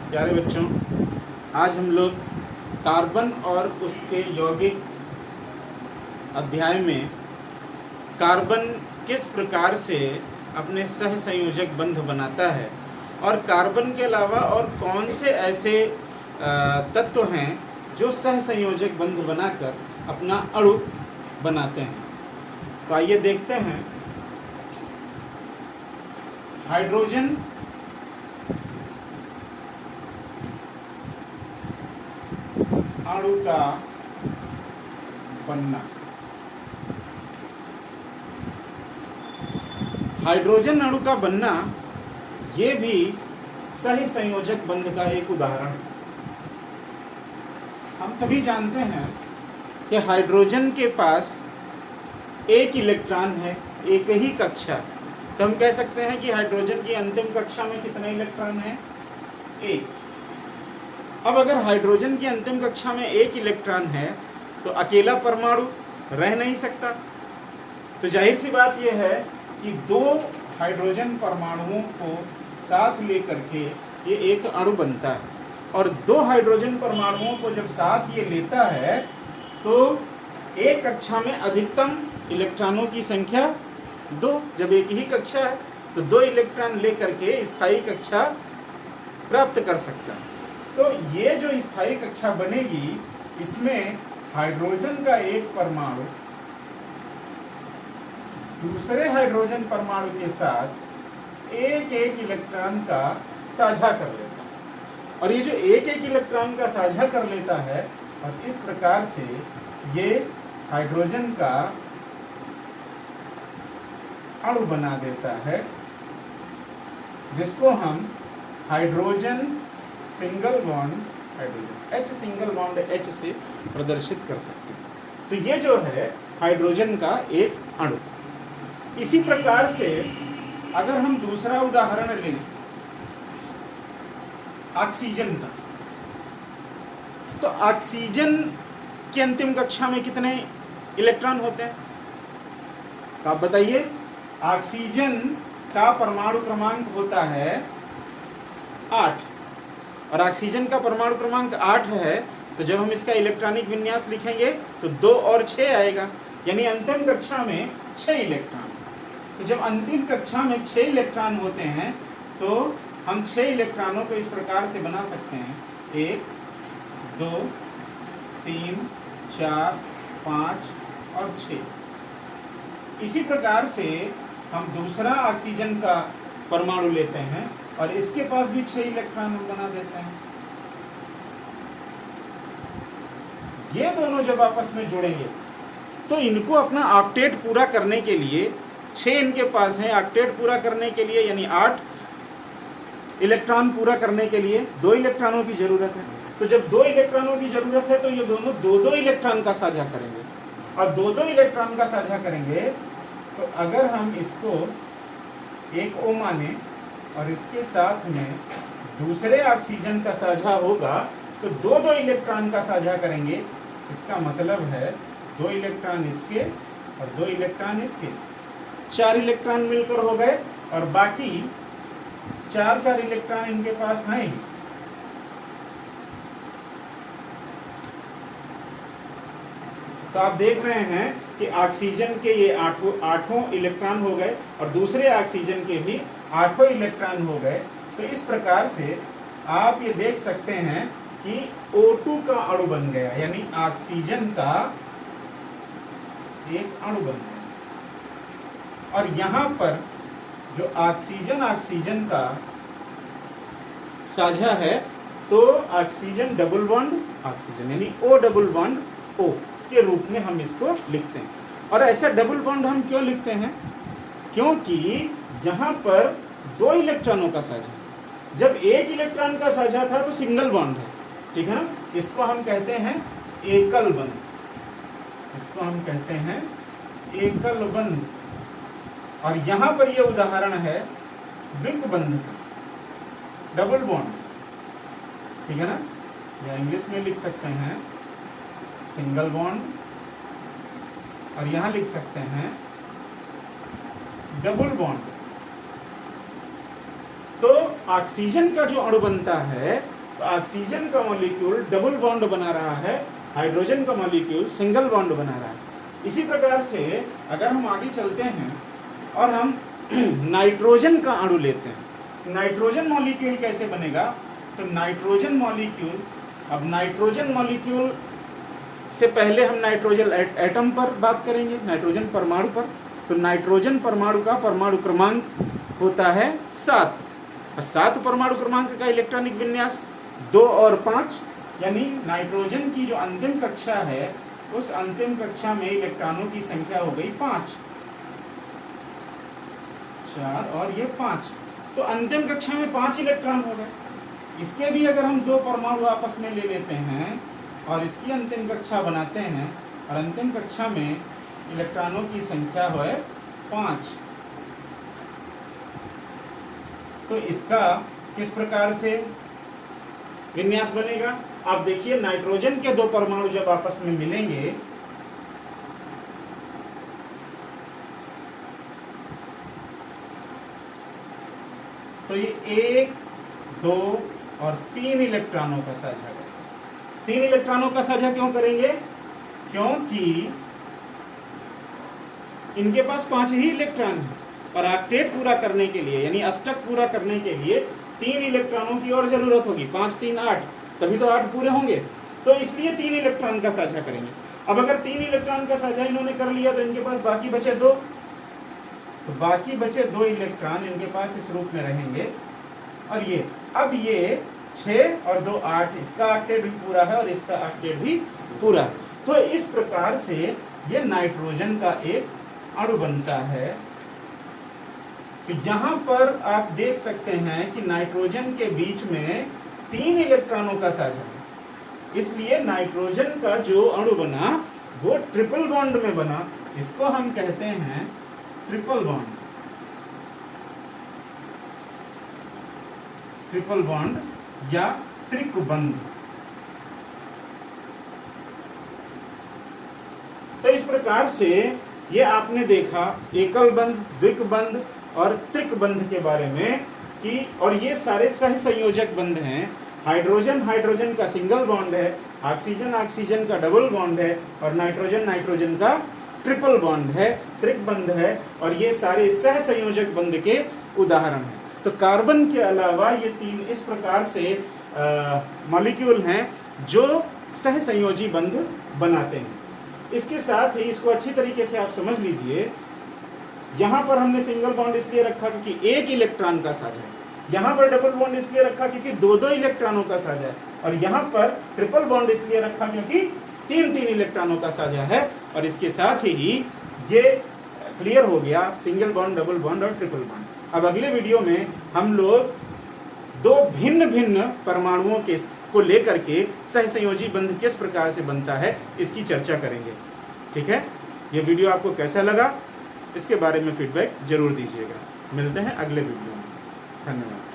प्यारे बच्चों, आज हम लोग कार्बन और उसके यौगिक अध्याय में कार्बन किस प्रकार से अपने सहसंयोजक बंध बनाता है और कार्बन के अलावा और कौन से ऐसे तत्व हैं जो सहसंयोजक बंध बनाकर अपना अणु बनाते हैं। तो आइए देखते हैं। हाइड्रोजन अणु का बनना। हाइड्रोजन अणु का बनना ये भी सही संयोजक बंध का एक उदाहरण है। हम सभी जानते हैं कि हाइड्रोजन के पास एक इलेक्ट्रॉन है, एक ही कक्षा। तो हम कह सकते हैं कि हाइड्रोजन की अंतिम कक्षा में कितने इलेक्ट्रॉन हैं? एक। अब अगर हाइड्रोजन की अंतिम कक्षा में एक इलेक्ट्रॉन है तो अकेला परमाणु रह नहीं सकता। तो जाहिर सी बात यह है कि दो हाइड्रोजन परमाणुओं को साथ लेकर के ये एक अणु बनता है, और दो हाइड्रोजन परमाणुओं को जब साथ ये लेता है तो एक कक्षा में अधिकतम इलेक्ट्रॉनों की संख्या 2। जब एक ही कक्षा है तो 2 इलेक्ट्रॉन लेकर के स्थायी कक्षा प्राप्त कर सकता है। तो ये जो स्थायी कक्षा बनेगी, इसमें हाइड्रोजन का एक परमाणु दूसरे हाइड्रोजन परमाणु के साथ एक एक इलेक्ट्रॉन का साझा कर लेता है। और ये जो एक एक इलेक्ट्रॉन का साझा कर लेता है, और इस प्रकार से ये हाइड्रोजन का अणु बना देता है, जिसको हम hydrogen single bond hydrogen H single bond H से प्रदर्शित कर सकते हैं। तो ये जो है हाइड्रोजन का एक अणु। इसी प्रकार से अगर हम दूसरा उदाहरण लें ऑक्सीजन का, तो ऑक्सीजन की अंतिम कक्षा में कितने इलेक्ट्रॉन होते हैं? तो आप बताइए। ऑक्सीजन का परमाणु क्रमांक होता है 8, और ऑक्सीजन का परमाणु क्रमांक 8 है। तो जब हम इसका इलेक्ट्रॉनिक विन्यास लिखेंगे तो 2 और 6 आएगा, यानी अंतिम कक्षा में 6 इलेक्ट्रॉन। तो जब अंतिम कक्षा में 6 इलेक्ट्रॉन होते हैं तो हम 6 इलेक्ट्रॉनों को इस प्रकार से बना सकते हैं: 1 2 3 4 5 और 6। इसी प्रकार से हम दूसरा ऑक्सीजन का परमाणु लेते हैं और इसके पास भी 6 इलेक्ट्रॉन हम बना देते हैं। ये दोनों जब आपस में जुड़ेंगे तो इनको अपना ऑक्टेट पूरा करने के लिए 6 इनके पास है, ऑक्टेट पूरा करने के लिए यानी 8 इलेक्ट्रॉन पूरा करने के लिए 2 इलेक्ट्रॉनों की जरूरत है। तो जब 2 इलेक्ट्रॉनों की जरूरत है तो ये दोनों 2-2 इलेक्ट्रॉन का साझा करेंगे, और 2-2 इलेक्ट्रॉन का साझा करेंगे। तो अगर हम इसको एक O माने और इसके साथ में दूसरे ऑक्सीजन का साझा होगा तो 2-2 इलेक्ट्रॉन का साझा करेंगे। इसका मतलब है 2 इलेक्ट्रॉन इसके और 2 इलेक्ट्रॉन इसके, 4 इलेक्ट्रॉन मिलकर हो गए, और बाकी 4-4 इलेक्ट्रॉन इनके पास हैं ही। तो आप देख रहे हैं कि ऑक्सीजन के ये आठों इलेक्ट्रॉन हो गए और दूसरे ऑक्सीजन के भी 8 इलेक्ट्रॉन हो गए। तो इस प्रकार से आप ये देख सकते हैं कि O2 का अणु बन गया, यानी ऑक्सीजन का एक अणु बन गया। और यहां पर जो ऑक्सीजन का साझा है, तो ऑक्सीजन डबल बॉन्ड ऑक्सीजन यानी O डबल बॉन्ड O के रूप में हम इसको लिखते हैं। और ऐसा डबल बॉन्ड हम क्यों लिखते हैं? क्योंकि यहां पर 2 इलेक्ट्रॉनों का साझा है। जब एक इलेक्ट्रॉन का साझा था तो सिंगल बॉन्ड है, ठीक है ना? इसको हम कहते हैं एकल बंध, इसको हम कहते हैं एकल बंध। और यहां पर यह उदाहरण है द्विबंध का, डबल बॉन्ड, ठीक है ना? या इंग्लिश में लिख सकते हैं सिंगल बॉन्ड, और यहां लिख सकते हैं डबल बॉन्ड। तो ऑक्सीजन का जो अणु बनता है तो ऑक्सीजन का मॉलिक्यूल डबल बॉन्ड बना रहा है, हाइड्रोजन का मॉलिक्यूल सिंगल बॉन्ड बना रहा है। इसी प्रकार से अगर हम आगे चलते हैं और हम नाइट्रोजन का अणु लेते हैं, नाइट्रोजन मॉलिक्यूल कैसे बनेगा? तो नाइट्रोजन मॉलिक्यूल, अब नाइट्रोजन मॉलिक्यूल से पहले हम नाइट्रोजन एटम पर बात करेंगे, नाइट्रोजन परमाणु पर। तो नाइट्रोजन परमाणु का परमाणु क्रमांक होता है 7, और 7 परमाणु क्रमांक का इलेक्ट्रॉनिक विन्यास 2 और 5, यानी नाइट्रोजन की जो अंतिम कक्षा है उस अंतिम कक्षा में इलेक्ट्रॉनों की संख्या हो गई 5, 4 और ये 5। तो अंतिम कक्षा में 5 इलेक्ट्रॉन हो गए। इसके भी अगर हम 2 परमाणु आपस में ले लेते हैं और इसकी अंतिम कक्षा बनाते हैं, और अंतिम कक्षा में इलेक्ट्रॉनों की संख्या है 5, तो इसका किस प्रकार से विन्यास बनेगा? आप देखिए, नाइट्रोजन के 2 परमाणु जब आपस में मिलेंगे तो ये 1, 2 और 3 इलेक्ट्रॉनों का साझा करेंगे। 3 इलेक्ट्रॉनों का साझा क्यों करेंगे? क्योंकि इनके पास 5 ही इलेक्ट्रॉन है, और ऑक्टेट पूरा करने के लिए, यानी अष्टक पूरा करने के लिए 3 इलेक्ट्रॉनों की और जरूरत होगी। 5, 3, 8, तभी तो 8 पूरे होंगे। तो इसलिए 3 इलेक्ट्रॉन का साझा करेंगे। अब अगर 3 इलेक्ट्रॉन का साझा इन्होंने कर लिया तो इनके पास बाकी बचे 2, तो बाकी बचे 2 इलेक्ट्रॉन इनके पास इस रूप में रहेंगे। और ये अब ये 6 और 2 8, इसका ऑक्टेट भी पूरा है और इसका ऑक्टेट भी पूरा है। तो इस प्रकार से ये नाइट्रोजन का एक अणु बनता है। तो यहाँ पर आप देख सकते हैं कि नाइट्रोजन के बीच में 3 इलेक्ट्रॉनों का साझा है, इसलिए नाइट्रोजन का जो अणु बना वो ट्रिपल बॉन्ड में बना। इसको हम कहते हैं ट्रिपल बॉन्ड, ट्रिपल बॉन्ड या त्रिकबंध। तो इस प्रकार से ये आपने देखा एकल बंध, द्विकबंध और त्रिकबंध के बारे में कि, और ये सारे सहसंयोजक बंध हैं। हाइड्रोजन हाइड्रोजन का सिंगल बॉन्ड है, ऑक्सीजन ऑक्सीजन का डबल बॉन्ड है, और नाइट्रोजन नाइट्रोजन का ट्रिपल बॉन्ड है, त्रिकबंध है। और ये सारे सहसंयोजक बंध के उदाहरण हैं। तो कार्बन के अलावा ये 3 इस प्रकार से मॉलिक्यूल हैं जो सहसंयोजी बंध बनाते हैं। इसके साथ ही इसको अच्छी तरीके से आप समझ लीजिए, यहाँ पर हमने सिंगल बॉन्ड इसलिए रखा क्योंकि 1 इलेक्ट्रॉन का साझा है, यहाँ पर डबल बॉन्ड इसलिए रखा क्योंकि 2-2 इलेक्ट्रॉनों का साझा है, और यहाँ पर ट्रिपल बॉन्ड इसलिए रखा क्योंकि 3-3 इलेक्ट्रॉनों का साझा है। और इसके साथ ही ये क्लियर हो गया सिंगल बॉन्ड, डबल बॉन्ड और ट्रिपल बॉन्ड। अब अगले वीडियो में हम लोग 2 भिन्न भिन्न परमाणुओं के को लेकर के सहसंयोजी बंध किस प्रकार से बनता है इसकी चर्चा करेंगे। ठीक है, ये वीडियो आपको कैसा लगा इसके बारे में फीडबैक जरूर दीजिएगा। मिलते हैं अगले वीडियो में। धन्यवाद।